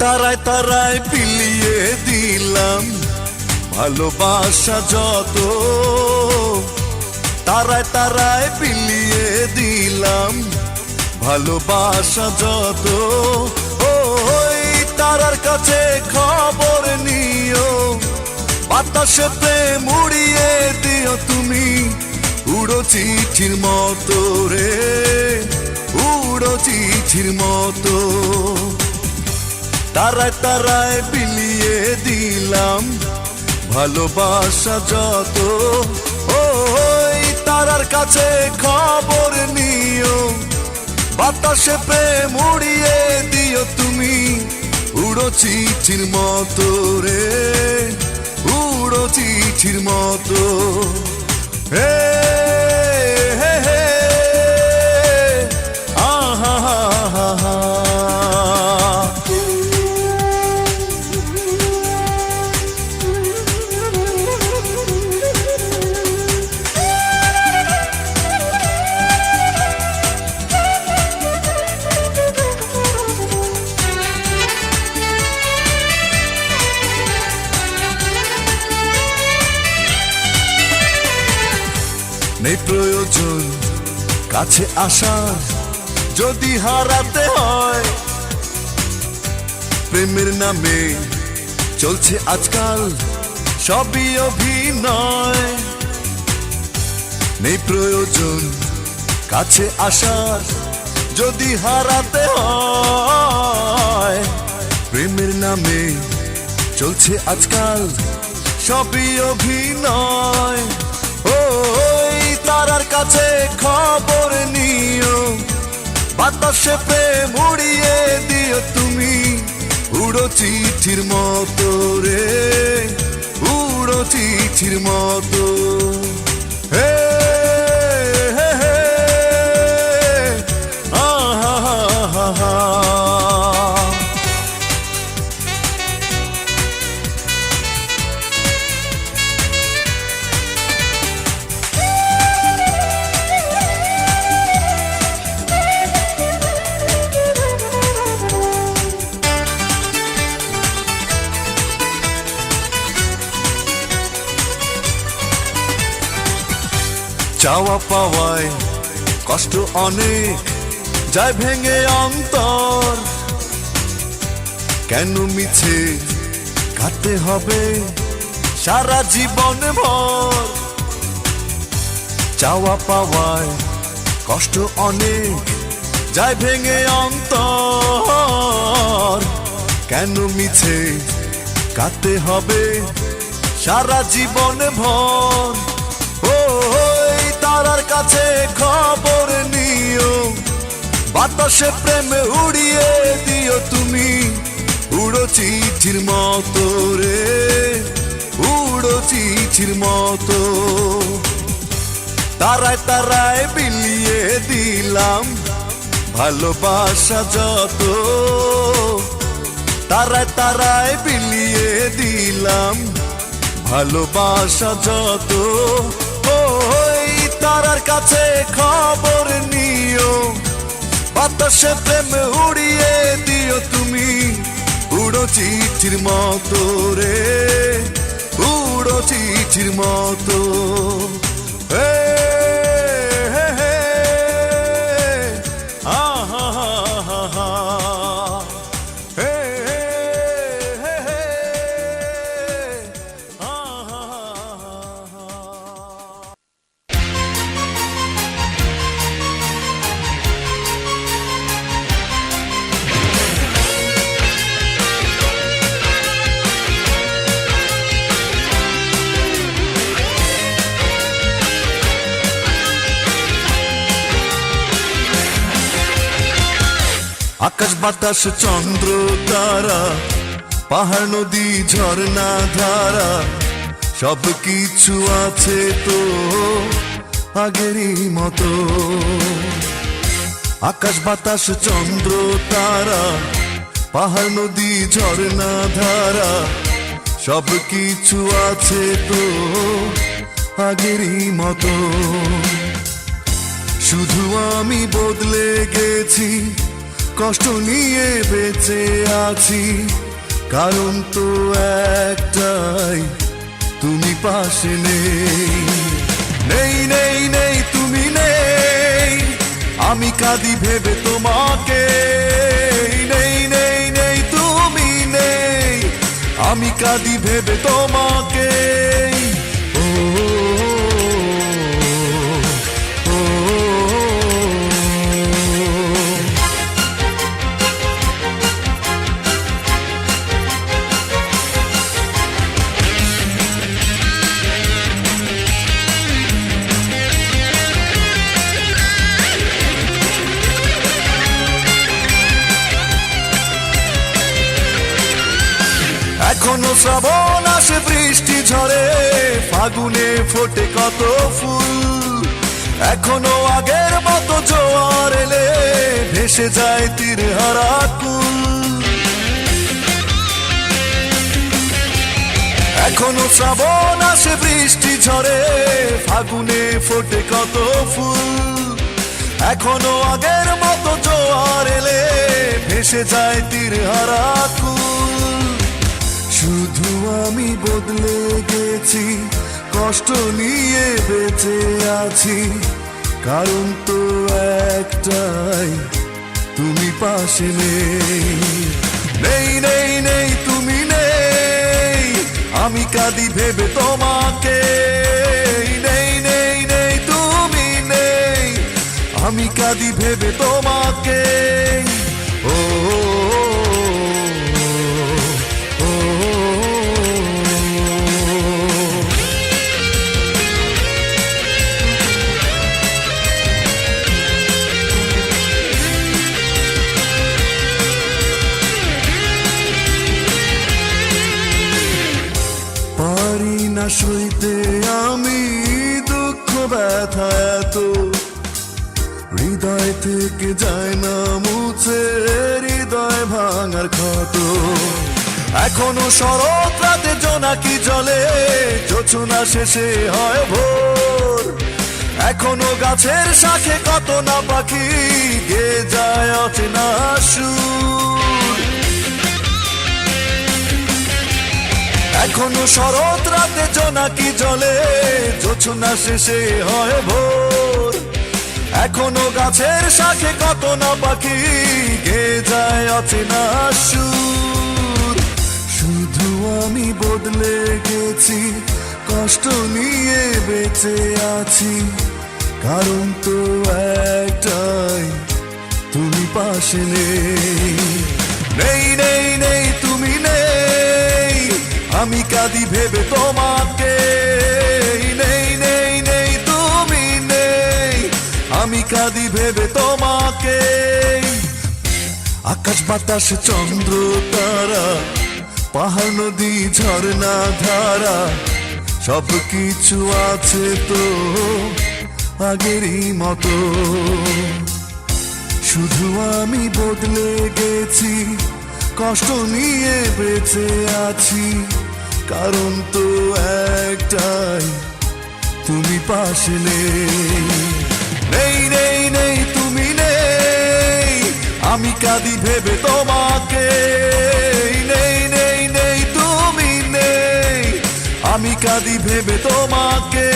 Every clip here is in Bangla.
তারায় তারায় বিলিয়ে দিলাম ভালোবাসা যত, তারায় তারায় বিলিয়ে দিলাম ভালোবাসা যত। ওই তারার কাছে খবর নিও, বাতাসে প্রেম উড়িয়ে দিও তুমি, উড়ো চিঠির মতো রে, উড়ো চিঠির মতো। তারায় তারায় বিলিয়ে দিলাম ভালোবাসা যত। ওই তারার কাছে খবর নিও, বাতাসে প্রেম উড়িয়ে দিও তুমি, উড়ো চিঠির মতো রে, উড়ো চিঠির মতো। হে হে হে আহা হা হা হা। নেই প্রয়োজন কাছে আসার, যদি হারাতে হয়। প্রেমের নামে চলছে আজকাল সবই অভিনয়। নেই প্রয়োজন কাছে আসার, যদি হারাতে হয়। প্রেমের নামে চলছে আজকাল সবই অভিনয়। তারার কাছে খবর নিও, বাতাসে প্রেম উড়িয়ে দিও তুমি, উড়ো চিঠির মতো রে, উড়ো চিঠির মতো। হে হে হে আহা হা হা। চাওয়া পাওয়ায় কষ্ট অনেক যায় ভেঙে অন্তর, কেন মিছে কাটতে হবে সারা জীবন ভর। চাওয়া পাওয়ায় কষ্ট অনেক যায় ভেঙে অন্তর, কেন মিছে কাটতে হবে সারা জীবন ভর। তারার কাছে খবর নিও, বাতাসে প্রেম উড়িয়ে দিও তুমি, উড়ো চিঠির মতো রে, উড়ো চিঠির মতো। তারায় তারায় বিলিয়ে দিলাম ভালোবাসা যত, তারায় তারায় বিলিয়ে দিলাম ভালোবাসা যত। তারার কাছে খবর নিও, বাতাসে প্রেম উড়িয়ে দিও তুমি, উড়ো চিঠির মতো রে, উড়ো চিঠির মতো। হে হে হে আহা হা হা। হে হে হে আহা হা হা। আকাশ বাতাস চন্দ্র তারা, পাহাড় নদী ঝর্ণা ধারা, সব কিছু আছে তো আগেরই মতো। আকাশ বাতাস চন্দ্র তারা, পাহাড় নদী ঝর্ণা ধারা, সব কিছু আছে তো আগেরই মতো। শুধু আমি বদলে গেছি, কষ্ট নিয়ে বেঁচে আছি, কারণ তো একটাই, তুমি পাশে নেই। নেই নেই নেই তুমি নেই, আমি কাঁদি ভেবে তোমাকে। নেই নেই নেই তুমি নেই, আমি কাঁদি ভেবে তোমাকে। ও এখনো শ্রাবণ আসে বৃষ্টি ঝরে, ফাগুনে ফোটে কত ফুল। এখনো আগের মতো জোয়ার এলে ভেসে যায় তীর হারা কুল। এখনো শ্রাবণ আসে বৃষ্টি ঝরে, ফাগুনে ফোটে কত ফুল। এখনো আগের মতো জোয়ার এলে ভেসে যায় তীর হারা কুল। শুধু আমি বদলে গেছি, কষ্ট নিয়ে বেঁচে আছি, কারণ তো একটাই, তুমি পাশে নেই। নেই নেই নেই তুমি নেই, আমি কাঁদি ভেবে তোমাকে। নেই নেই নেই তুমি নেই, আমি কাঁদি ভেবে তোমাকে। ও পারি না সইতে আমি দুঃখ ব্যথা এত, হৃদয় থেকে যায় না মুছে হৃদয় ভাঙার ক্ষত। এখনো শরৎ রাতে জোনাকি জলে, জোছনা শেষে হয় ভোর। এখনো গাছের শাখে কত না পাখি গেয়ে যায় অচেনা সুর। এখনো শরৎ রাতে জোনাকি জলে, জোছনা শেষে হয় ভোর। এখনো গাছের শাখে কত না পাখি গেয়ে যায় অচেনা সুর। শুধু আমি বদলে গেছি, কষ্ট নিয়ে বেঁচে আছি, কারণ তো একটাই, তুমি পাশে নেই। নেই নেই নেই তুমি নেই, আমি কাঁদি ভেবে তোমাকে। নেই নেই নেই তুমি নেই, আমি কাঁদি ভেবে তোমাকে। আকাশ বাতাস চন্দ্র তারা, পাহাড় নদী ঝর্ণা ধারা, সব কিছু আছে তো আগেরই মতো। শুধু আমি বদলে গেছি, কষ্ট নিয়ে বেঁচে আছি, কারণ তো একটাই, তুমি পাশে নেই। নেই নেই নেই তুমি নেই, আমি কাঁদি ভেবে তোমাকে। নেই নেই নেই তুমি নেই, আমি কাঁদি ভেবে তোমাকে।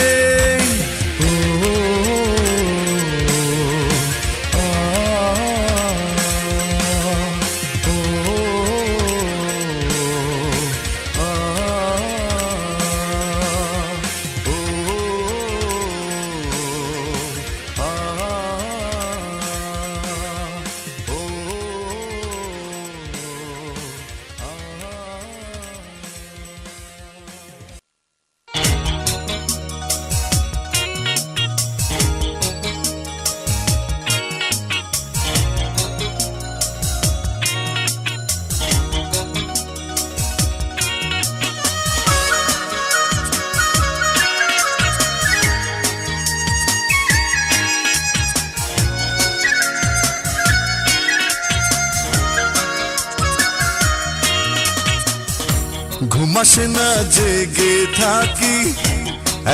ঘুম আসে না জেগে থাকি,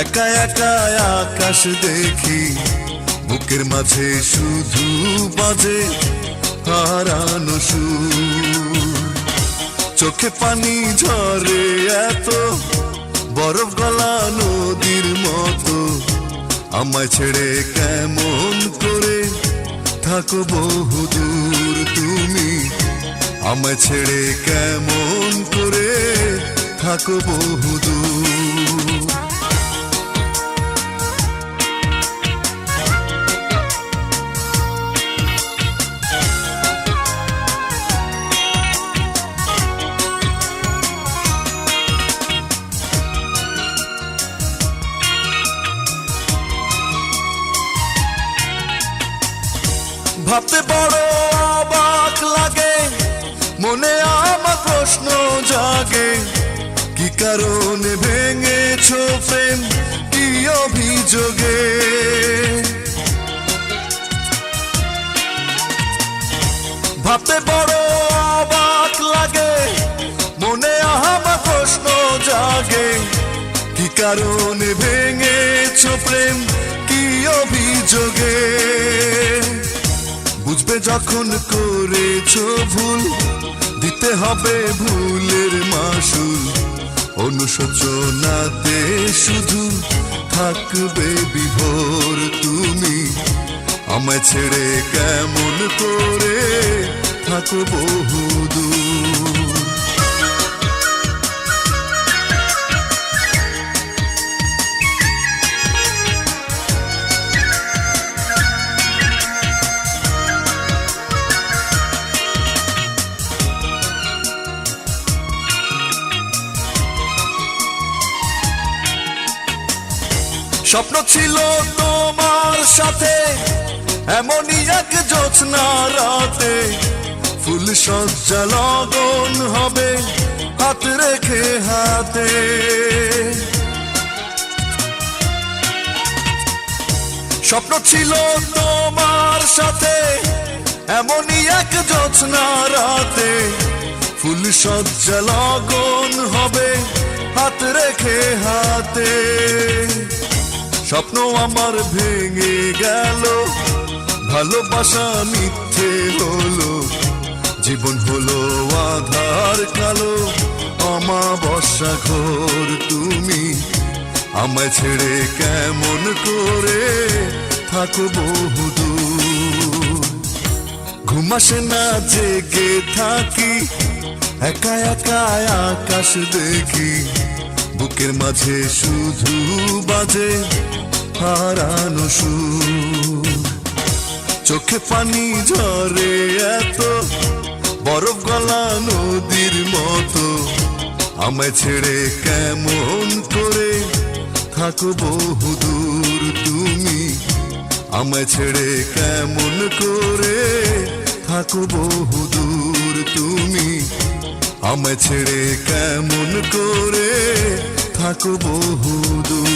একা একা আকাশ দেখি, বুকের মাঝে শুধু বাজে হারানো সুর। চোখে পানি ঝরে এত বরফ গলা নদীর মতো, আমায় ছেড়ে কেমন করে থাকো বহুদূর তুমি, আমায় ছেড়ে কেমন করে থাকো বহুদূর। ভাবতে বড় অবাক লাগে, মনে আমার প্রশ্ন জাগে, কি কারণে ভেঙেছো প্রেম, কি অভিযোগে। ভাবতে বড় অবাক লাগে, মনে আমার প্রশ্ন জাগে, কি কারণে ভেঙেছো প্রেম, কি অভিযোগে। বুঝবে যখন করেছো ভুল, দিতে হবে ভুলের মাসুল, অনুশোচনাতে শুধু থাকবে বিভোর তুমি, আমায় ছেড়ে কেমন করে থাকো বহুদূর। স্বপ্ন ছিল তোমার সাথে এমনই এক জ্যোৎস্না রাতে, ফুল সজ্জা লগন হবে হাত রেখে হাতে। স্বপ্ন ছিল তোমার সাথে এমনই এক জ্যোৎস্না রাতে, ফুল সজ্জা লগন হবে হাত রেখে হাতে। স্বপ্ন আমার ভেঙে গেল, ভালোবাসা মিথ্যে হলো, জীবন হলো আধার কালো, অমাবস্যা ঘোর তুমি, আমায় ছেড়ে কেমন করে থাকো বহুদূর। ঘুম আসে না জেগে থাকি, একা একা আকাশ দেখি, বুকের মাঝে শুধু বাজে হারানো সুর। চোখে পানি ঝরে এত বরফ গলা নদীর মতো, আমায় ছেড়ে কেমন করে থাকো বহুদূর তুমি, আমায় ছেড়ে কেমন করে থাকো বহুদূর তুমি, আমায় ছেড়ে কেমন করে থাকো বহুদূর।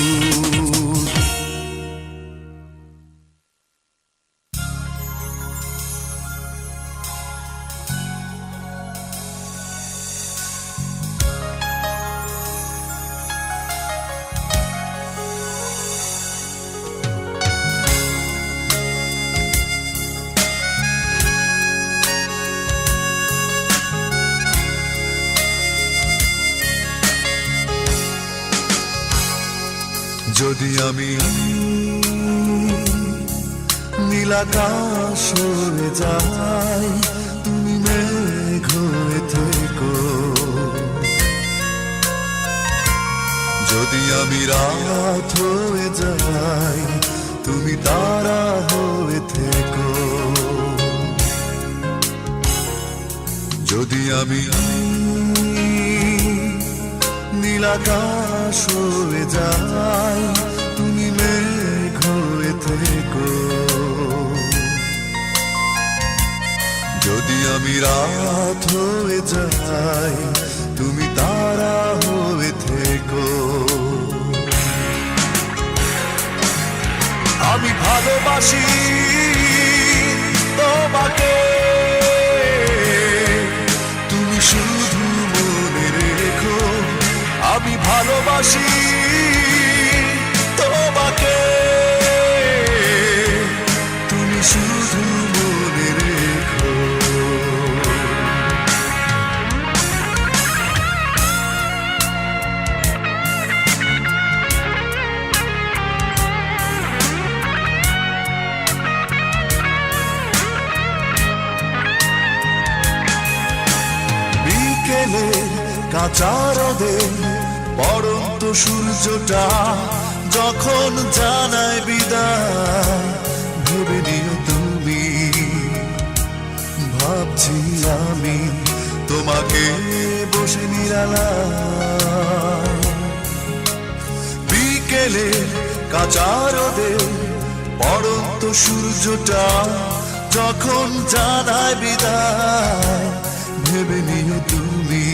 যদি আমি নীল আকাশ হয়ে যাই, তুমি মেঘ হয়ে থেকো। যদি আমি রাত হয়ে যাই, তুমি তারা হয়ে থেকো। যদি আমি নীল আকাশ হয়ে যাই, তুমি মেঘ হয়ে থেকো। যদি আমি রাত হয়ে যাই, তুমি তারা হয়ে থেকো। আমি ভালোবাসি তোমাকে, তুমি শুধু মনে রেখো। আমি ভালোবাসি তোমাকে, তুমি শুধু মনে রেখো। কাঁচা রোদে পড়ন্ত সূর্যটা যখন জানায় বিদায়, ভেবে নিও তুমি, ভাবছি আমি তোমাকে বসে নিরালায়। বিকেলে কাঁচা রোদে পড়ন্ত সূর্যটা যখন জানায় বিদায়, ভেবে নিও তুমি,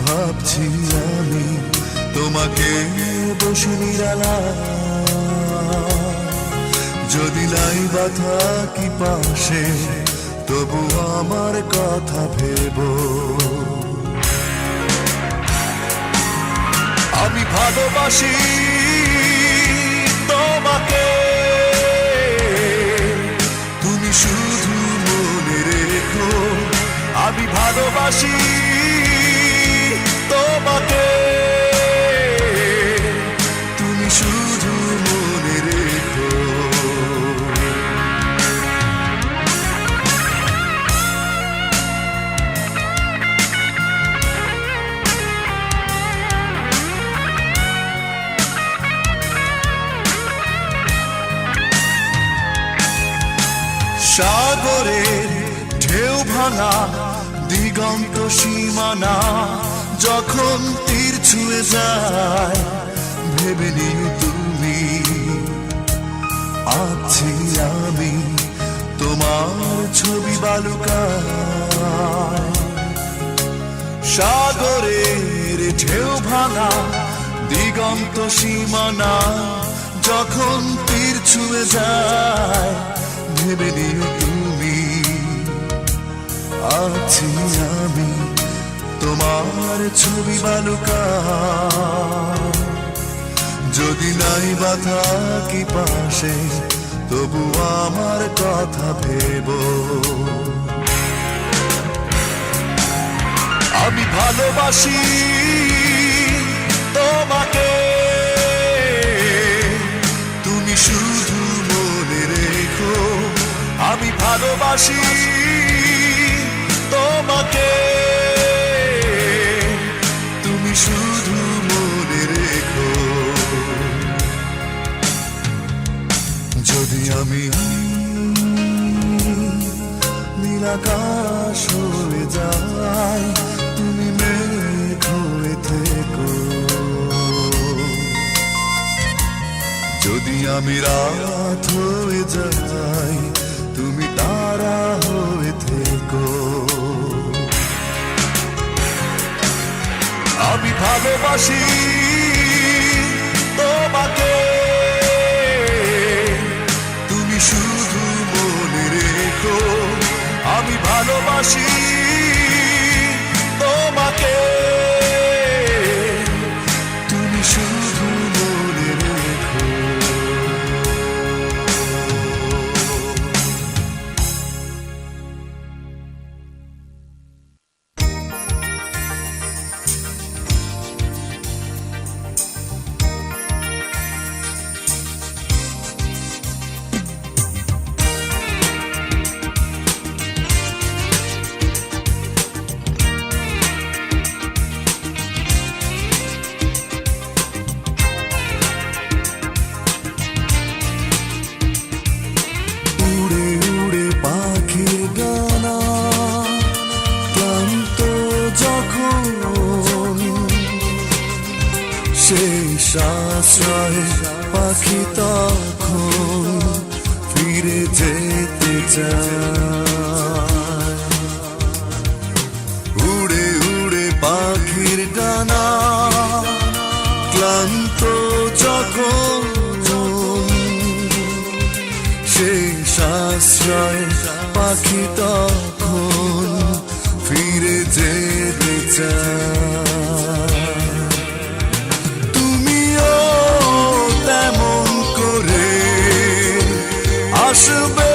ভাবছি আমি তোমাকে বসে নিরালায়। যদি নাই বা থাকি পাশে, তবু আমার কথা ভেবো। আমি ভালোবাসি তোমাকে, তুমি শুধু মনে রেখো। আমি ভালোবাসি তোমাকে, তুমি শুধু মনে রেখো। সাগরের ঢেউ ভাঙা দিগন্ত সীমানা যখন তীর ছুঁয়ে যায়, ভেবে নিও তুমি, আছি আমি তোমার ছবি বালুকায়। সাগরের ঢেউ ভাঙা দিগন্ত সীমানা যখন তীর ছুঁয়ে যায়, ভেবে নিও তুমি, আছি আমি তোমার ছবি বালুকায়। যদি নাই বা থাকি পাশে, তবু আমার কথা ভেবো। আমি ভালোবাসি তোমাকে, তুমি শুধু মনে রেখো। আমি ভালোবাসি তোমাকে, তুমি শুধু মনে রেখো। যদি আমি নীলাকাশ হয়ে যাই, তুমি মেঘ হয়ে থেকো। যদি আমি রাত হয়ে যাই, তুমি তারা হয়ে থেকো। আমি ভালোবাসি তোমাকে, তুমি শুধু মনে রেখো। আমি ভালোবাসি তোমাকে, তুমি শুধু মনে রেখো। আশ্রয় পাখি তখন ফিরে যেতে চায়। উড়ে উড়ে পাখির ডানা ক্লান্ত যখন শেষ আশ্রয় পাখি তখন ফিরে যেতে চায়। আসবে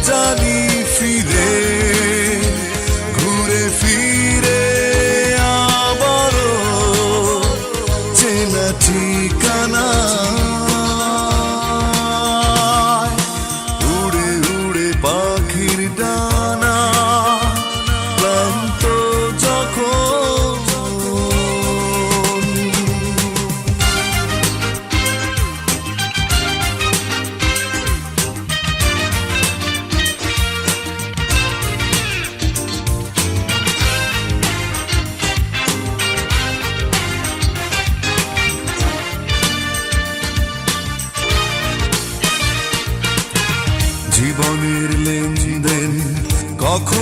জানি ফিরে, ঘুরে ফিরে আবারও চেনা ঠিকানা। উড়ে উড়ে পাখির ডানা ক্লান্ত যখন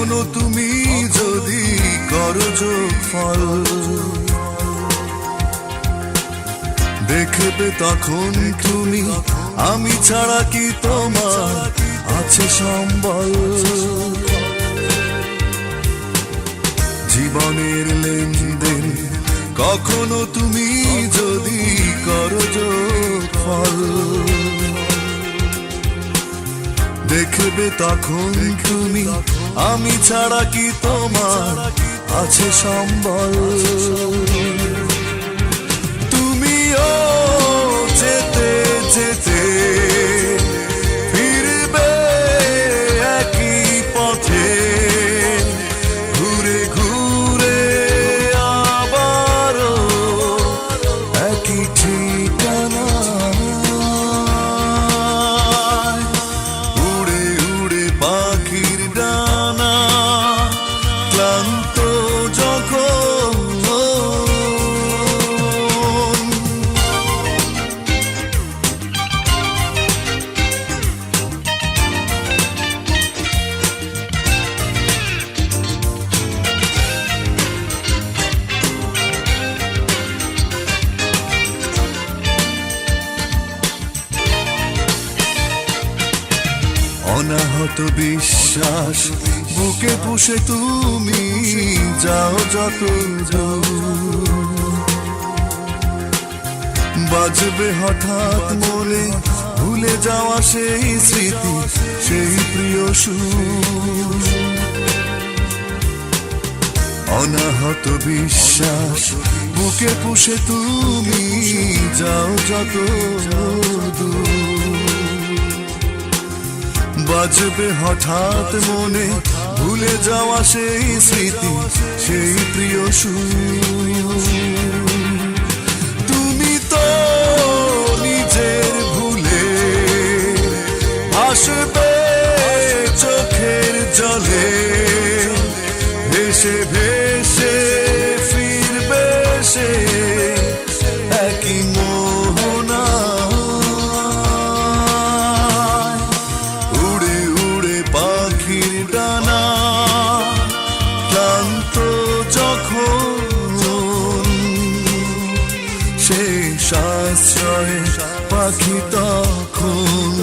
কখনো তুমি যদি করো যোগফল, দেখবে তখন তুমি আমি ছাড়া কি তোমার আছে সম্বল। জীবনের লেনদেন কখনো তুমি যদি করো যোগফল, দেখবে তখন তুমি আমি ছাড়া কি তোমার আছে সম্বল। তুমিও যেতে যেতে ফিরবে একই পথে, ঘুরে ঘুরে আবারও একই ঠিকানা। উড়ে উড়ে পাখির ডানা ক্লান্ত যখন, অনাহত বিশ্বাস বুকে পুষে তুমি যাও যত দূর, বাজবে হঠাৎ মনে ভুলে যাওয়া সেই স্মৃতি, সেই প্রিয় সুর। অনাহত বিশ্বাস বুকে পুষে তুমি যাও যত দূর, বাজবে হঠাৎ মনে ভুলে যাওয়া সেই স্মৃতি, সেই প্রিয় সুর। তুমি তো নিজের ভুলে ভাসবে চোখের জলে, ভেসে ভেসে ফিরবে সে একই মোহনা। উড়ে উড়ে পাখির ডানা ক্লান্ত যখন, শেষ আশ্রয়ে পাখি তখন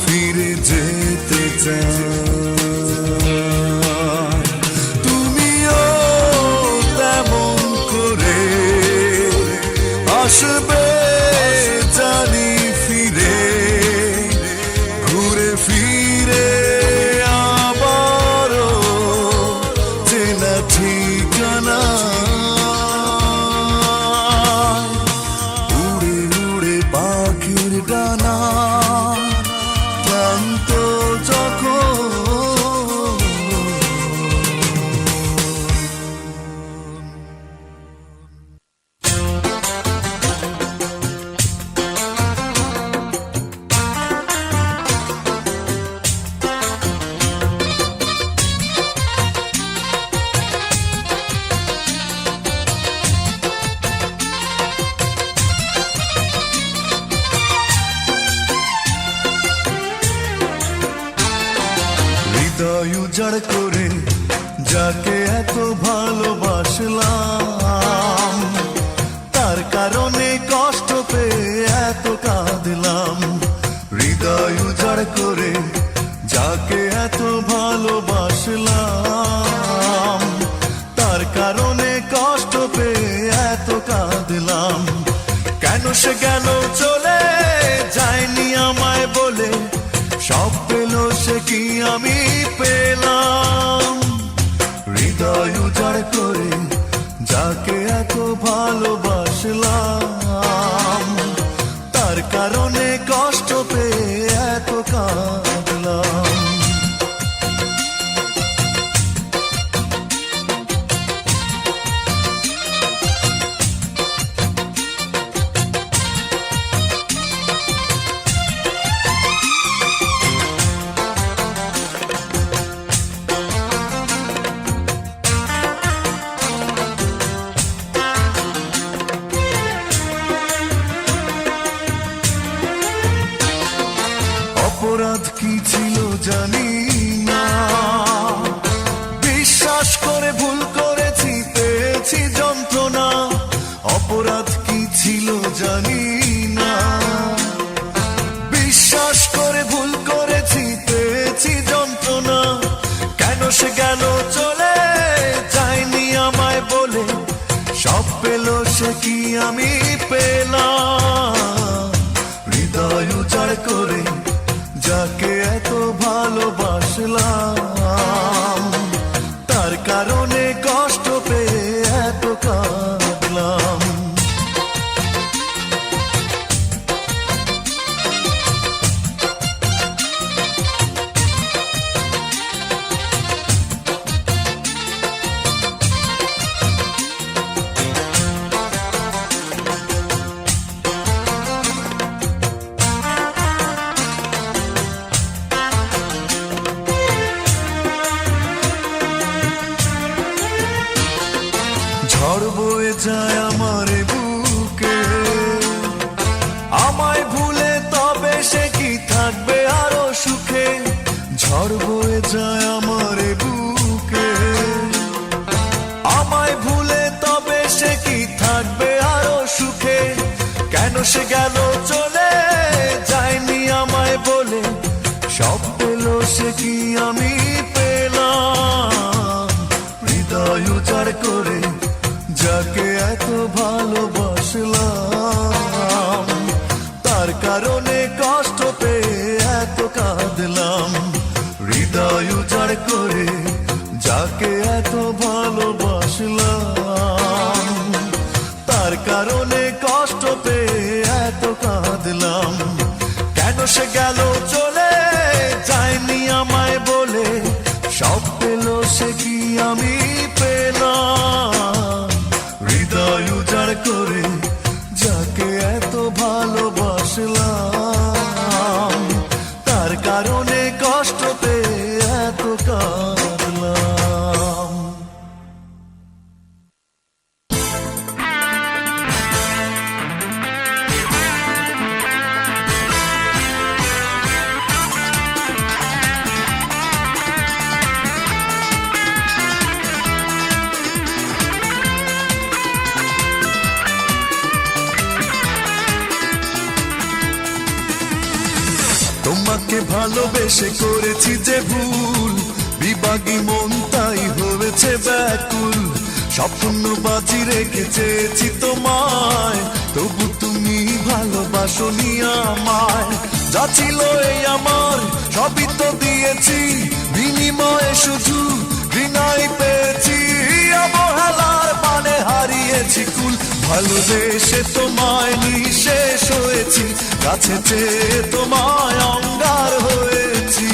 ফিরে যেতে চায়। তুমিও তেমন করে আসবে জানি ফিরে, ঘুরে ফিরে আবারও চেনা ঠিকানা। উড়ে উড়ে পাখির ডানা ক্লান্ত যখন, হৃদয় উজাড় করে যাকে এত ভালোবাসলাম, তার কারণে কষ্ট পেয়ে এত কাঁদলাম। হৃদয় উজাড় করে যাকে এত ভালোবাসলাম, তার কারণে কষ্ট পেয়ে এত কাঁদলাম। কেন সে গেল চলে, যায়নি আমায় বলে, সব পেল সে কি আমি পেলাম। হৃদয় উজাড় করে যাকে এত ভালোবাসলাম, তার কারণে কষ্ট পেয়ে এত কাঁদলাম। অপরাধ কি ছিল জানি না, অপরাধ কি ছিল জানি না, বিশ্বাস করে ভুল করেছি, পেয়েছি যন্ত্রণা। কেন সে গেল চলে, যায়নি আমায় বলে, সব পেল সে কি আমি পেলাম? হৃদয় উজাড় করে যাকে এত ভালোবাসলাম, তার কারণে কষ্ট পেয়ে এত কাঁদলাম। ঝড় বয়ে যায় আমার বুকে, আমায় ভুলে তবে সে কি থাকবে আরো সুখে? ঝড় বয়ে যায় আমার বুকে, আমায় ভুলে তবে সে কি থাকবে আরো সুখে? কেন সে গেল চলে, যায়নি আমায় বলে, সব পেল সে কি আমি পেলাম? হৃদয় উজাড় করে যাকে এত ভালোবাসলাম, তার কারণে কষ্ট পেয়ে এত কাঁদলাম। হৃদয় উজাড় করে যাকে এত ভালোবাসলাম, তার কারণে কষ্ট পেয়ে এত কাঁদলাম। কেন সে গেল চলে, যায়নি আমায় বলে, সব পেল সে কি আমি পেলাম? হৃদয় উজাড় করে যাকে এত ভালোবাসলাম, তার কারণে কষ্ট পেয়ে এত কাঁদলাম। তোমাকে ভালোবেসে করেছি যে ভুল, বিভাগী মন তাই হয়েছে ব্যাকুল। স্বপ্ন বাজি রেখে চেয়েছি তোমায়, তবু তুমি ভালোবাসোনি আমায়। যা ছিল এই আমার সবই তো দিয়েছি, বিনিময়ে শুধু ঘৃণাই পেয়েছি। অবহেলার মানে হারিয়েছি কুল, ভালোবেসে তোমায় নিঃশেষ হয়েছি, কাছে চেয়ে তোমায় অঙ্গার হয়েছি।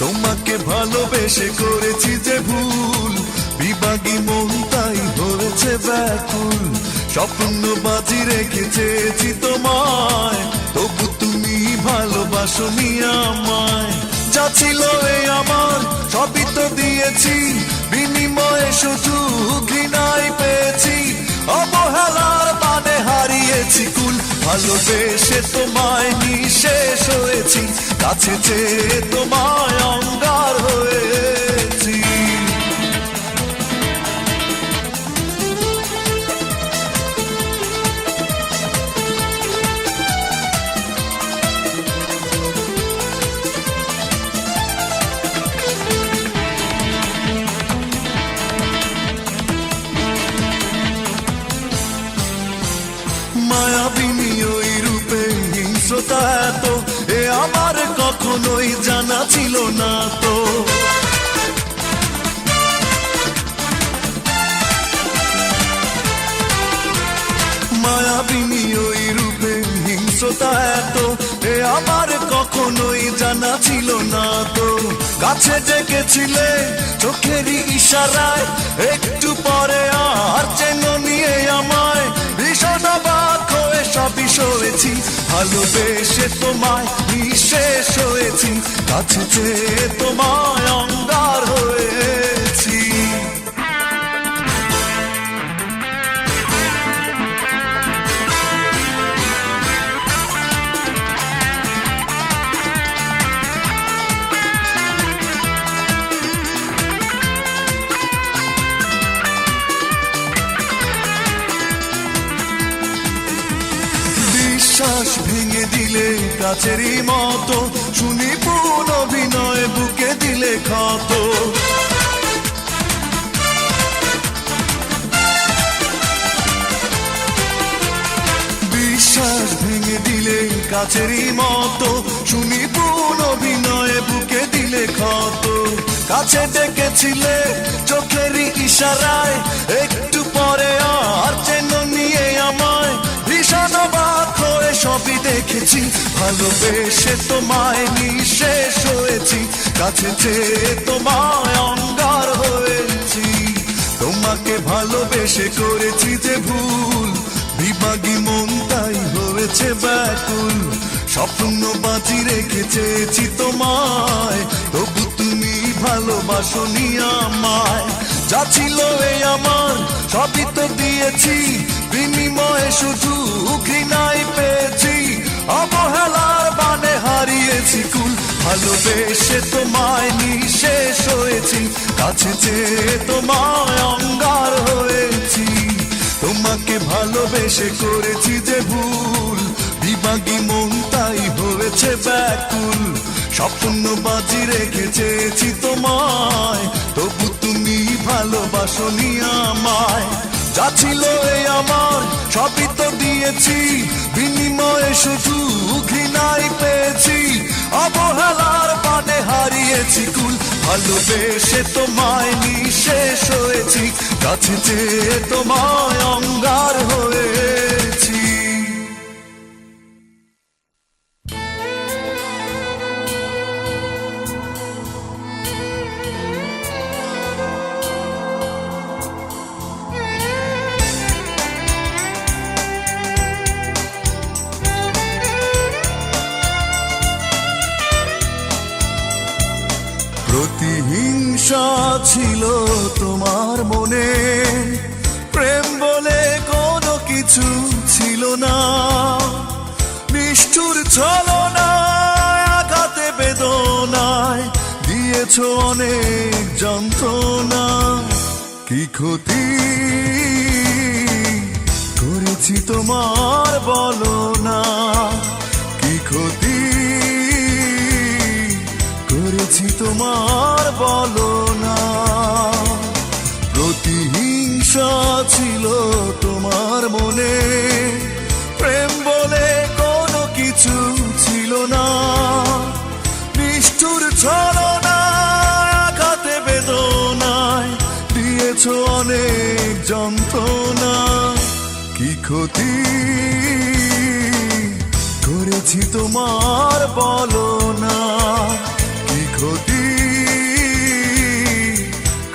তোমাকে ভালোবেসে করেছি যে ভুল, বিভাগী মন তাই হয়েছে ব্যাকুল। স্বপ্ন বাজি রেখে চেয়েছি তোমায়, তবু তুমি ভালোবাসোনি আমায়। যা ছিল এই আমার সবই তো দিয়েছি, বিনিময়ে শুধু ঘৃণাই পেয়েছি। অবহেলার মানে হারিয়েছি কুল, ভালোবেসে তোমায় নিঃশেষ হয়েছি, কাছে চেয়ে তোমায় অঙ্গার হয়েছি। মায়াবিনী ওই রূপে হিংস্রতা এত, এ আমার কখনোই জানা ছিল না তো। মায়াবিনী ওই রূপে হিংস্রতা এত, এ আমার কখনোই জানা ছিল না তো। কাছে ডেকেছিলে চোখেরই ইশারায়, একটু পরে আর চেন নিয়ে আমায়। ভীষণ অবাক হয়ে সবই সয়েছি, ভালোবেসে তোমায় নিঃশেষ হয়েছি, কাছে চেয়ে তোমায় অঙ্গার হয়েছি। বিশ্বাস ভেঙে দিলে কাচেরই মতো, শুনি পুন অভিনয় বুকে দিলে ক্ষত। বিশ্বাস ভেঙে দিলে কাচেরই মতো, শুনি পুন অভিনয় বুকে দিলে ক্ষত। কাছে ডেকেছিলে চোখেরই ইশারায়, একটু পরে আর যেন নিয়ে আমায়। ভীষণ অবাক হয়ে সবই দেখেছি, ভালোবেসে তোমায় নিঃশেষ হয়েছি। কাছে চেয়ে তোমায় অঙ্গার হয়েছি, তোমাকে ভালোবেসে করেছি যে ভুল। বিভাগী মন তাই হয়েছে ব্যাকুল, স্বপ্ন বাজি রেখে চেয়েছি তোমায়, তবু তুমি ভালোবাসনি আমায়। যা ছিল এই আমার সবই তো দিয়েছি, বিনিময়ে শুধু ঘৃণাই পেয়েছি। অবহেলার বানে হারিয়েছি কুল, ভালোবেসে তোমায় নিঃশেষ হয়েছি। কাছে চেয়ে তোমায় অঙ্গার হয়েছি, তোমাকে ভালোবেসে করেছি যে ভুল। বিভাগী মন তাই হয়েছে ব্যাকুল, স্বপ্ন বাজি রেখে চেয়েছি তোমায়, তবু তুমি ভালোবাসনি আমায়। যা ছিল এই আমার সবই তো দিয়েছি, বিনিময়ে শুধু ঘৃণাই পেয়েছি। অবহেলার বানে হারিয়েছি কুল, ভালোবেসে তোমায় নিঃশেষ হয়েছি। কাছে চেয়ে তোমায় অঙ্গার হয়েছি। প্রতিহিংসা ছিল তোমার মনে, প্রেম বলে কোনো কিছু ছিল না। নিষ্ঠুর ছলনায় আঘাতে বেদনায় দিয়েছ অনেক যন্ত্রণা। কি ক্ষতি করেছি তোমার বলো না, কি ক্ষতি করেছি তোমার বলো না। প্রতিহিংসা ছিল তোমার মনে, প্রেম বলে কোনো কিছু ছিল না। নিষ্ঠুর ছলনায় আঘাতে বেদনায় দিয়েছ অনেক যন্ত্রণা। কি ক্ষতি করেছি তোমার বলো না, কি ক্ষতি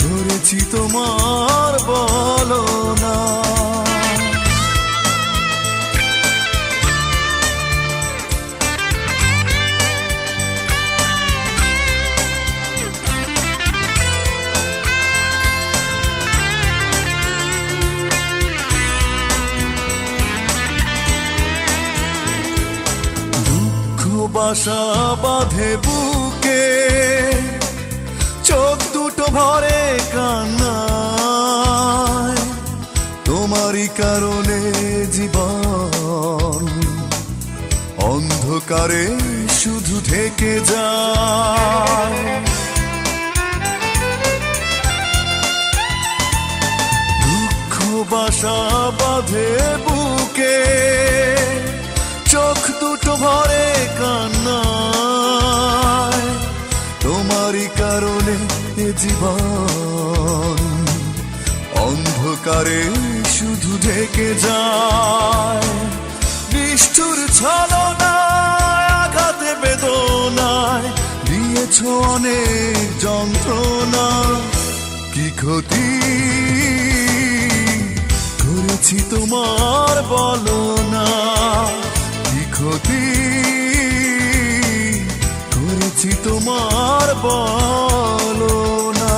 করেছি তোমার বলো না। দুঃখ বাসা বাঁধে বুকে, চোখ দুটো ভরে কান্নায়। তোমারই কারণে জীবন অন্ধকারে শুধু থেকে যায়। দুঃখ বাসা বাঁধে বুকে, চোখ দুটো ভরে কান্নায়। তোমারই কারণে এ জীবন অন্ধকারে শুধু ঢেকে যায়। নিষ্ঠুর ছলনায় আঘাতে বেদনায় দিয়েছ অনেক যন্ত্রণা। কি ক্ষতি করেছি তোমার বলো না, কি ক্ষতি করেছি তোমার বলো না।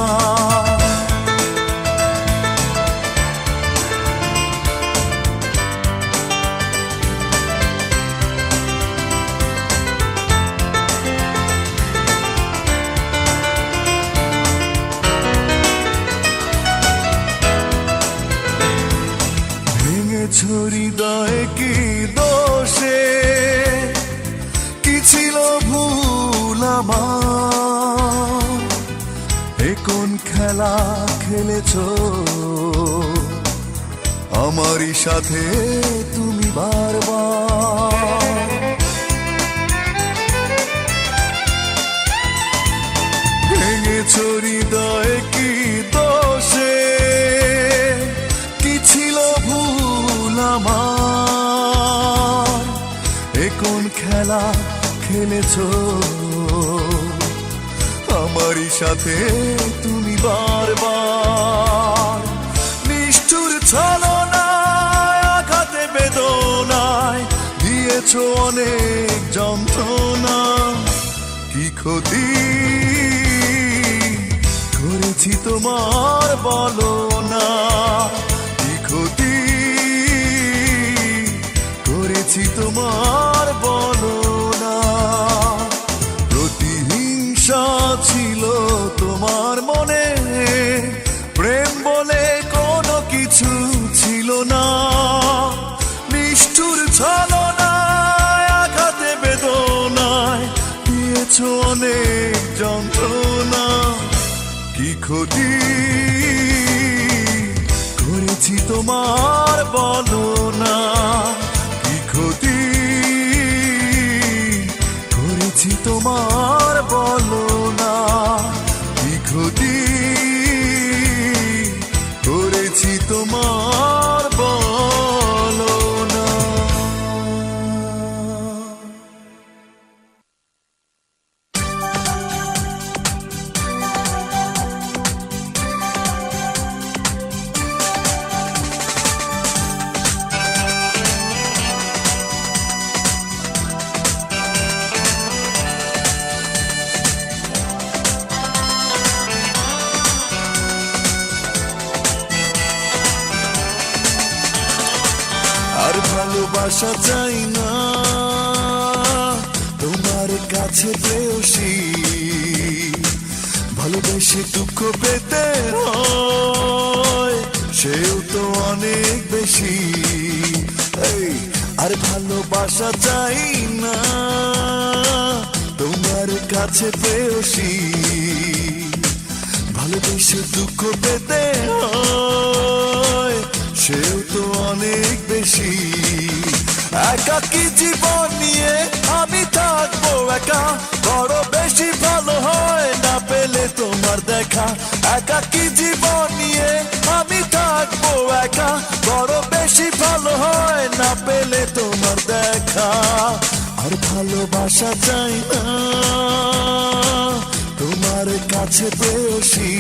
ভেঙে ছড়ি হৃদয়ে কি দোষে, কি ছিল ভুল আমার, এ কোন খেলা খেলেছো আমারই সাথে তুমি বারবার। ভেঙেছো হৃদয়ে কি দোষে, কি ছিল ভুল আমার, এ কোন খেলা খেলেছো আমারই সাথে তুমি বারবার। নিষ্ঠুর ছলনায় আঘাতে বেদনায় দিয়েছো অনেক যন্ত্রণা, কি ক্ষতি করেছি তোমার বলো না, কি ক্ষতি করেছি তোমার বলো না। প্রতিহিংসা ছিল তোমার মনে, প্রেম বলে কোনো কিছু ছিল না। নিষ্ঠুর ছলনায় আঘাতে বেদনায় দিয়েছো অনেক যন্ত্রণা, কি ক্ষতি করেছি তোমার বলো না, কি ক্ষতি করেছি তোমার বলো না, কি ক্ষতি করেছি তোমার বলো না। আর ভালোবাসা চাই না তোমার কাছে প্রেয়সী, ভালোবেসে দুঃখ পেতে হয় সেও তো অনেক বেশি। আর ভালোবাসা চাই না তোমার কাছে প্রেয়সী, ভালোবেসে দুঃখ পেতে হয় সেও তো অনেক বেশি। একাকী জীবন নিয়ে আমি থাকবো একা, বড় বেশি ভালো হয় না পেলে তোমার দেখা। একাকী জীবন নিয়ে আমি থাকবো একা, বড় বেশি ভালো হয় না পেলে তোমার দেখা। আর ভালোবাসা চাই না তোমার কাছে প্রেয়সী,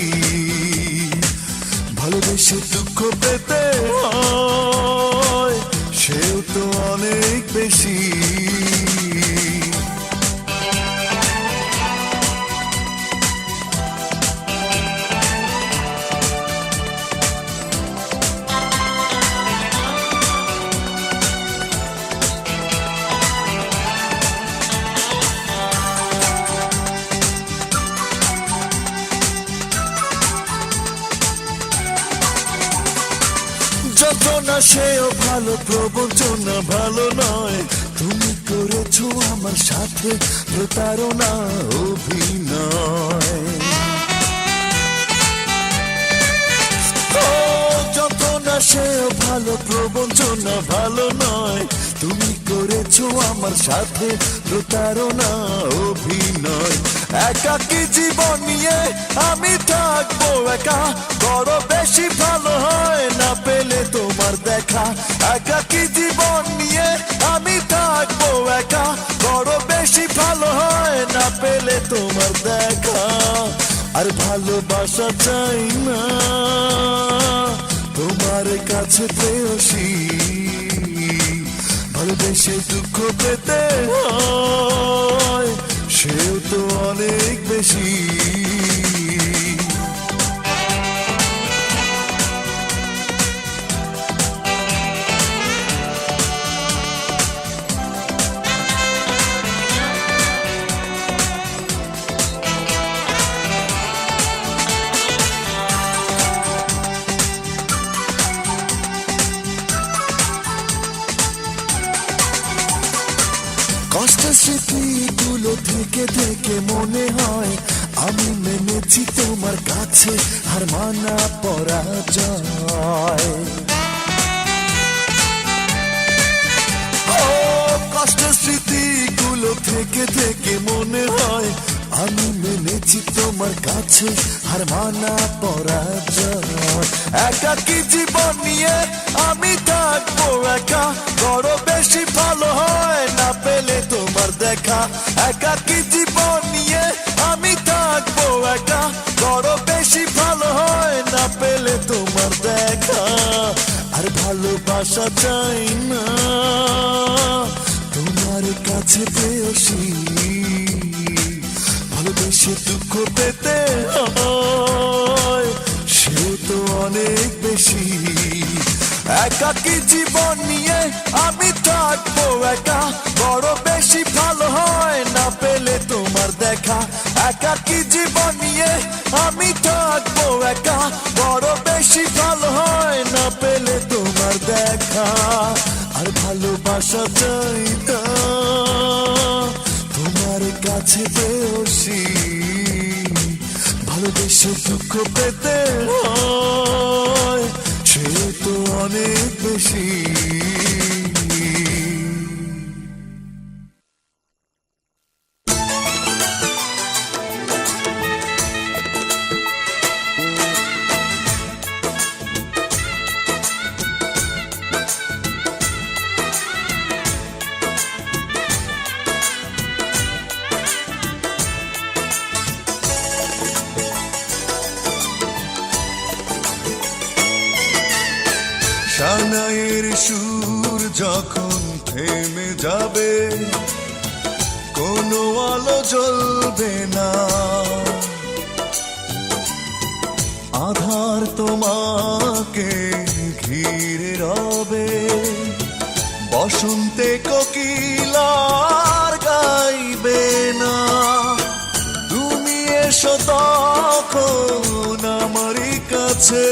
ভালোবেসে দুঃখ পেতে হয় সেও তো অনেক বেশি। যন্ত্রণা সেও ভালো, প্রবঞ্চনা ভালো নয়। তুমি করেছো আমার সাথে প্রতারণা অভিনয়। যন্ত্রণা সেও ভালো, প্রবঞ্চনা ভালো নয়। তুমি করেছো আমার সাথে প্রতারণা অভিনয়। একাকী জীবন নিয়ে আমি থাকবো একা, বড় বেশি ভালো হয় না পেলে তোমার দেখা। একাকী জীবন নিয়ে আমি থাকবো একা, বড় বেশি ভালো হয় না পেলে তোমার দেখা। আর ভালোবাসা চাই না তোমার কাছে প্রেয়সী, ভালোবেসে দুঃখ পেতে হয় সেও তো অনেক বেশি। কষ্টের স্মৃতিগুলো থেকে থেকে মনে হয় আমি মেনেছি তোমার কাছে হার মানা পরাজয়। ও কষ্টের স্মৃতিগুলো থেকে থেকে মনে হয় আমি মেনেছি তোমার কাছে হার মানা পরাজয়। একাকী জীবন নিয়ে আমি থাকবো একা, বড় বেশি ভালো হয় না পেলে তোমার দেখা। একাকী জীবন নিয়ে আমি থাকবো একা, বড় বেশি ভালো হয় না পেলে তোমার দেখা। আর ভালোবাসা চাই না তোমার কাছে প্রেয়সী, ভালোবেসে দুঃখ পেতে হয় সেও তো অনেক বেশি। একাকী জীবন নিয়ে আমি থাকবো একা, বড় বেশি ভালো হয় না পেলে তোমার দেখা। একাকী জীবন নিয়ে আমি থাকবো একা, বড় বেশি ভালো হয় না পেলে তোমার দেখা। আর ভালোবাসা চাই না তোমার কাছে প্রেয়সী, ভালোবেসে দুঃখ পেতে হয় সে তো অনেক বেশি। সানাইয়ের সুর যখন থেমে যাবে, কোনো আলো জ্বলবে না, আধার তোমাকে ঘিরে রবে। বসন্তে কোকিলার গাইবে না, তুমি এসো তখন আমারই কাছে।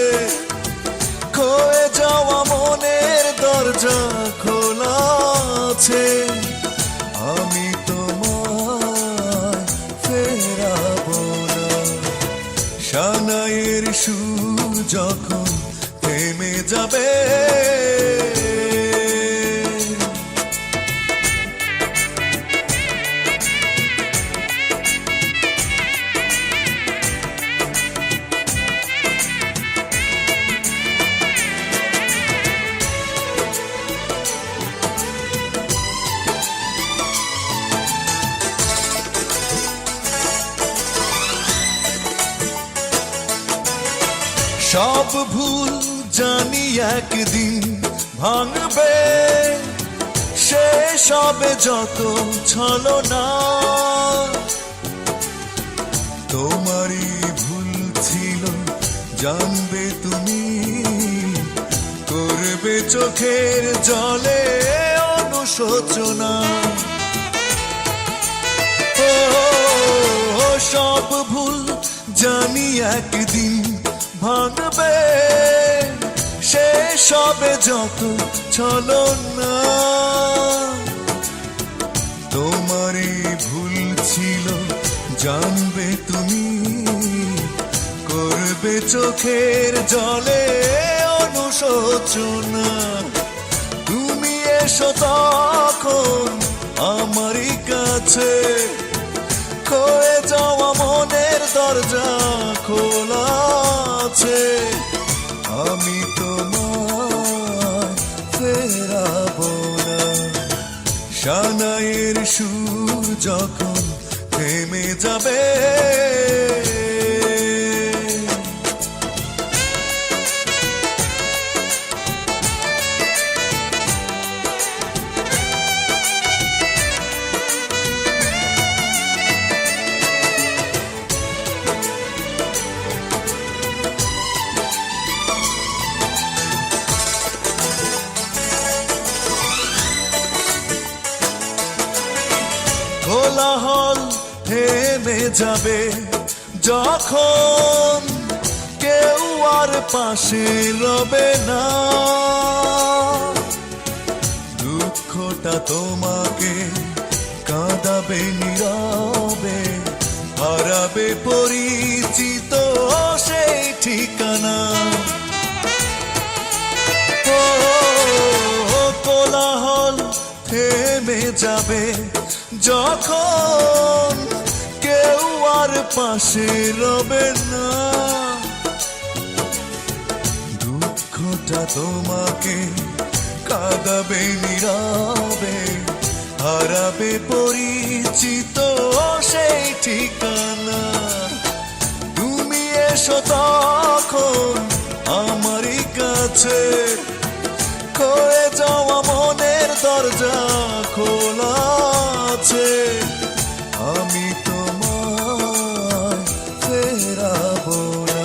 খয়ে যাওয়া মনের দরজা খোলা আছে, আমি তোমায় ফেরাবো না। সানাইয়ের সুর যখন থেমে যাবে, সব ভুল জানি একদিন ভাঙবে, শেষ হবে যত ছলনা। তোমারই ভুল ছিল জানবে তুমি, করবে চোখের জলে অনুশোচনা। ও সব ভুল জানি একদিন ভাঙবে, শেষ হবে যত ছলনা। তোমারই ভুল ছিল জানবে তুমি, করবে চোখের জলে অনুশোচনা। তুমি এসো তখন আমারই কাছে, খয়ে যাওয়া মনের দরজা খোলা আছে, আমি তোমায় ফেরাবো না। সানাইয়ের সুর যখন থেমে যাবে, কোলাহল থেমে যাবে যখন কেউ আর পাশে রবে না। দুঃখটা তোমাকে কাঁদাবে নীরবে, হারাবে পরিচিত সেই ঠিকানা। ও কোলাহল থেমে যাবে যখন কেউ আর পাশে রবে না। দুঃখটা তোমাকে কাঁদাবে নীরবে, হারাবে পরিচিত সেই ঠিকানা। তুমি এসো তখন আমারই কাছে, খয়ে যাওয়া মনের দরজা খোলা আছে। আমি তোমায় ফেরাবো না।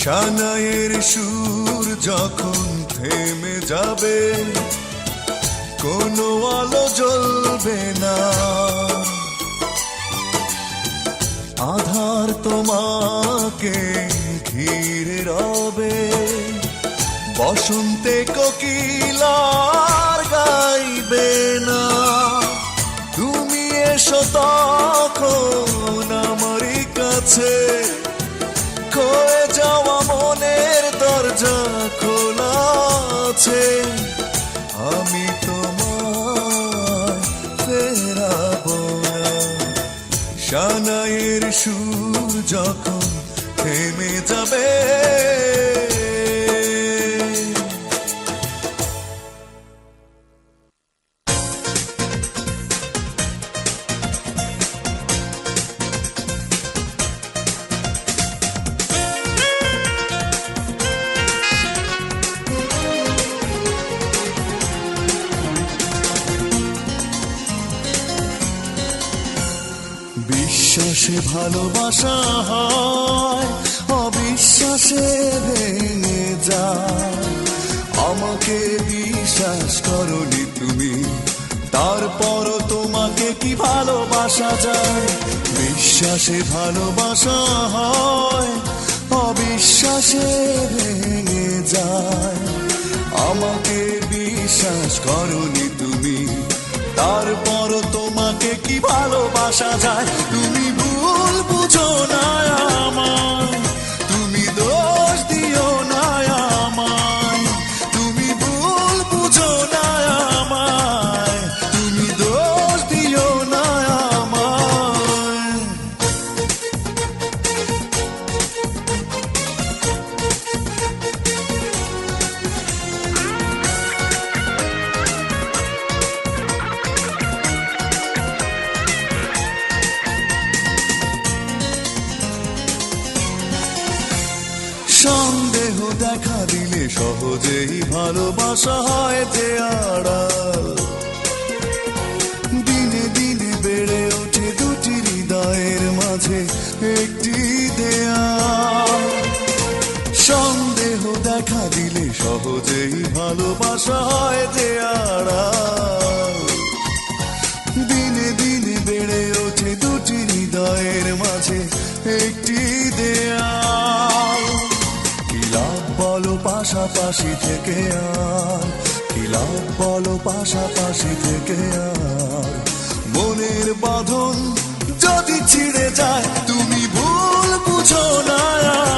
সানাইয়ের সুর যখন থেমে যাবে, কোনো আলো জ্বলবে না। আধার তোমাকে ঘিরে রবে, বসন্তে কোকিল আর গাইবে না। তুমি এসো তখন আমারই কাছে, খয়ে যাওয়া মনের দরজা খোলা আছে। আমি তোমায় ফেরাবো না। সানাইয়ের সুর যখন থেমে যাবে। বিশ্বাসে ভালোবাসা হয়, অবিশ্বাসে ভেঙে যায়। আমাকে বিশ্বাস করনি তুমি, তারপরও তোমাকে কি ভালোবাসা যায়। বিশ্বাসে ভালোবাসা হয়, অবিশ্বাসে ভেঙে যায়। আমাকে বিশ্বাস করনি তুমি, তারপরও তোমাকে কি ভালোবাসা যায়। তুমি ভুল বুঝো না আমায়, তুমি দোষ দিও না আমায়। তুমি ভুল বুঝো না আমায়, তুমি দোষ দিও না আমায়। সন্দেহ দেখা দিলে সহজেই ভালোবাসা হয় যে আড়াল। দিনে দিনে বেড়ে ওঠে দুটি হৃদয়ের মাঝে একটি দেয়াল। সন্দেহ দেখা দিলে সহজেই ভালোবাসা হয় যে আড়াল। দিনে দিনে বেড়ে ওঠে দুটি হৃদয়ের মাঝে একটি দেয়াল। কি লাভ বলো পাশাপাশি থেকে আর, কি লাভ বলো পাশাপাশি থেকে আর। মনের বাঁধন যদি ছিঁড়ে যায়, তুমি ভুল বুঝো না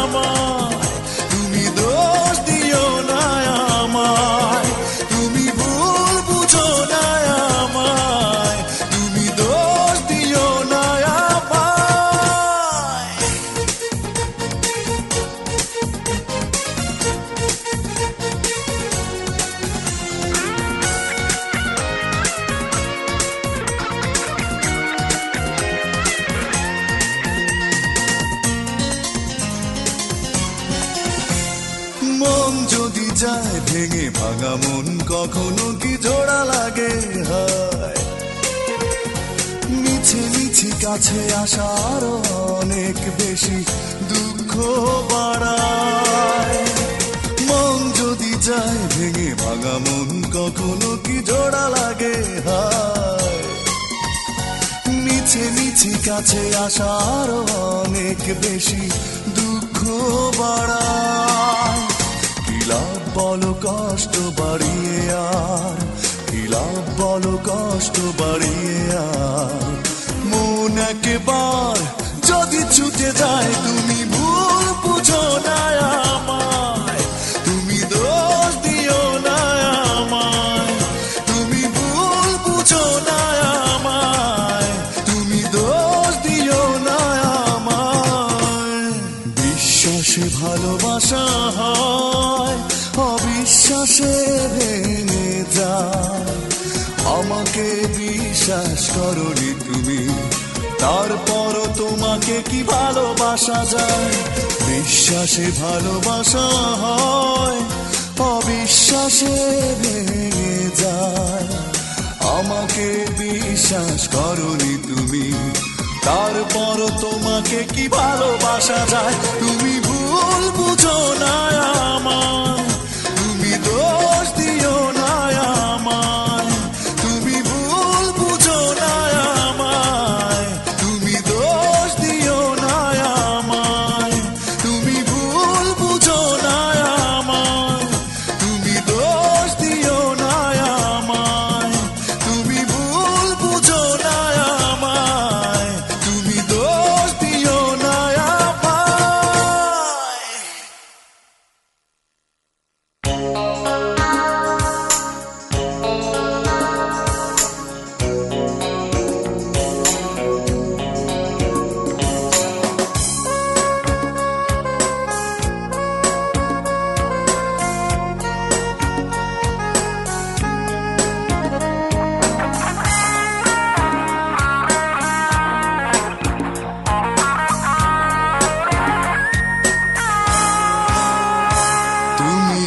আমায়, তুমি দোষ দিও না আমায়। তুমি ভুল বুঝো না আমায়, তুমি দোষ দিও না আমায়। মন যদি যায় ভেঙে, ভাঙা মন কখনো কি জোড়া লাগে হয়। মিছে মিছে কাছে আসার অনেক বেশি দুঃখ বাড়ায়। মন যদি যায় ভেঙে, ভাঙা মন কখনো কি জোড়া লাগে হয়। মিছে মিছে কাছে আসার অনেক বেশি দুঃখ বাড়ায়। কি লাভ বলো কষ্ট বাড়িয়ে আর, কি লাভ বলো কষ্ট বাড়িয়ে আর মন একবার যদি ছুটে যায় তুমি ভুল বুঝো না আমায়, তুমি দোষ দিও না আমায়, তুমি ভুল বুঝো না আমায়, তুমি দোষ দিও না আমায়। বিশ্বাসে ভালোবাসা হয়, অবিশ্বাসে ভেঙে যায়। আমাকে বিশ্বাস করনি তুমি, তারপরও তোমাকে কি ভালোবাসা যায়? বিশ্বাসে ভালোবাসা হয়, অবিশ্বাসে ভেঙে যায়। আমাকে বিশ্বাস করনি তুমি, তারপরও তোমাকে কি ভালোবাসা যায়? তুমি ভুল বুঝো না আমায়, তুমি দোষ দিও না আমায়, তুমি ভুল বুঝো না আমায়, তুমি দোষ দিও না আমায়, তুমি ভুল বুঝো না আমায়, তুমি দোষ দিও না আমায়, তুমি ভুল বুঝো না আমায়, তুমি দোষ দিও না আমায়। তুমি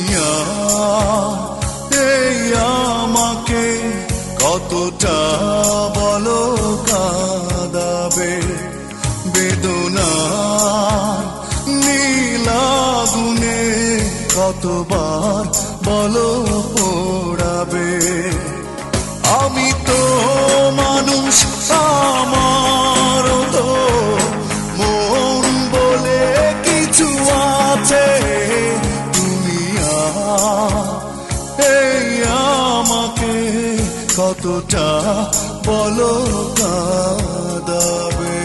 এই আমাকে কতটা বলো কাঁদাবে, বেদনা নীলাগুনে কতবার বলো পোড়াবে। আমি তো মানুষ, আমার তো মন বলে কিছু আছে। তুমি এই আমাকে কতটা বলো কাঁদাবে।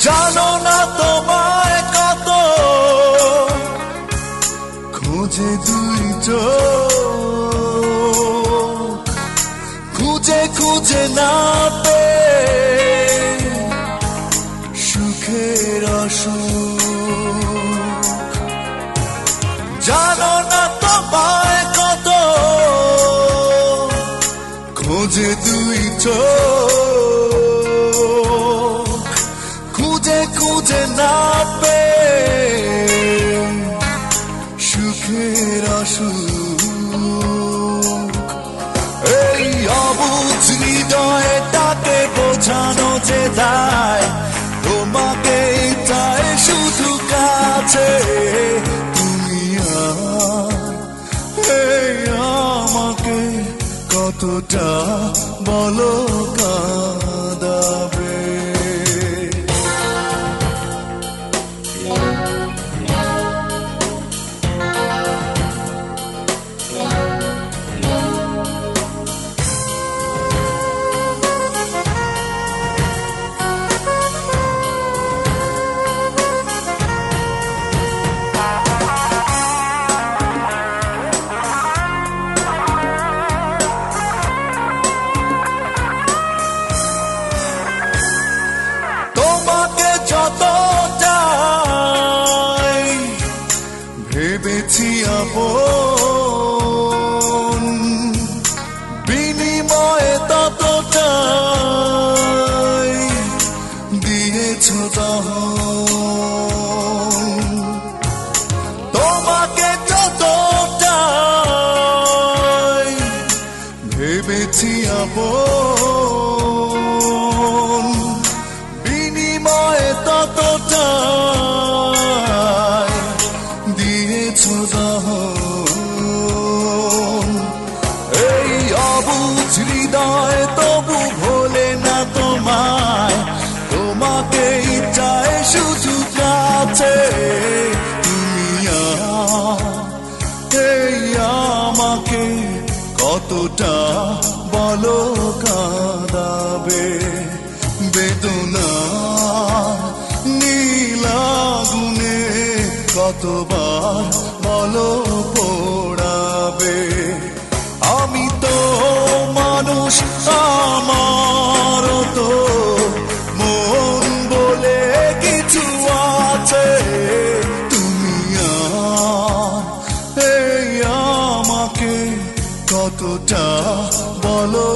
জানো না তোমায় কত খুঁজে দুই চোখ, খুঁজে খুঁজে না পেয়ে সুখের অসুখ। জানো না তোমায় কত খুঁজে দুই চোখ, খুঁজে খুঁজে না পেয়ে সুখের অসুখ। এই অবুঝ হৃদয়টাকে বোঝানো যে দায়, তোমাকে চায় শুধু কাছে। তুমি এই আমাকে কতটা বলো কাঁদাবে। ভেবেছি আপন, বিনিময়ে ততটাই দিয়েছ তখন। তোমাকে যতটাই ভেবেছি আপন, বিনিময়ে ততটা দিয়েছ দহন। এই অবুঝ হৃদয় তবু ভোলে না তোমায়, তোমাকেই চায় শুধু কাছে। তুমি এই আমাকে কতটা বলো কাঁদাবে, বেদনা নীলাগুনে কতবার বলো পোড়াবে। আমি তো মানুষ, আমার তো মন বলে কিছু আছে। তুমি এই আমাকে কতটা বলো